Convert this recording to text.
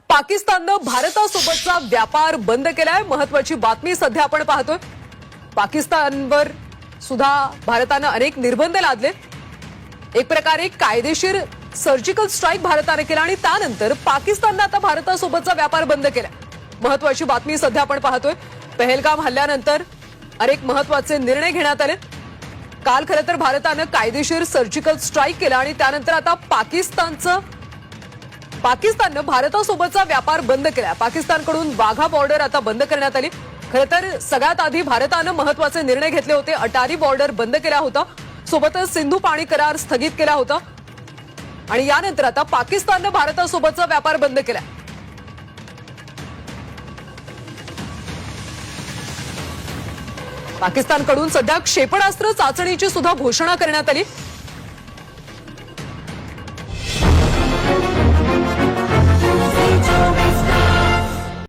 पाकिस्ताननं भारतासोबतचा व्यापार बंद केलाय। महत्त्वाची बातमी सध्या आपण पाहतोय। पाकिस्तानवर सुद्धा भारतानं अनेक निर्बंध लादले। एक प्रकारे कायदेशीर सर्जिकल स्ट्राईक भारताने केला आणि त्यानंतर पाकिस्ताननं आता भारतासोबतचा व्यापार बंद केलाय। महत्त्वाची बातमी सध्या आपण पाहतोय। पहलगाम हल्ल्यानंतर अनेक महत्त्वाचे निर्णय घेण्यात आले। काल खरं तर भारतानं कायदेशीर सर्जिकल स्ट्राईक केला आणि त्यानंतर आता पाकिस्ताननं भारतासोबतचा व्यापार बंद केला। पाकिस्तानकडून वाघा बॉर्डर आता बंद करण्यात आली। खरं तर सगळ्यात आधी भारतानं महत्त्वाचे निर्णय घेतले होते। अटारी बॉर्डर बंद केला होता, सोबतच सिंधू पाणी करार स्थगित केला होता आणि यानंतर आता पाकिस्ताननं भारतासोबतचा व्यापार बंद केला। पाकिस्तानकडून सध्या क्षेपणास्त्र चाचणीची सुद्धा घोषणा करण्यात आली।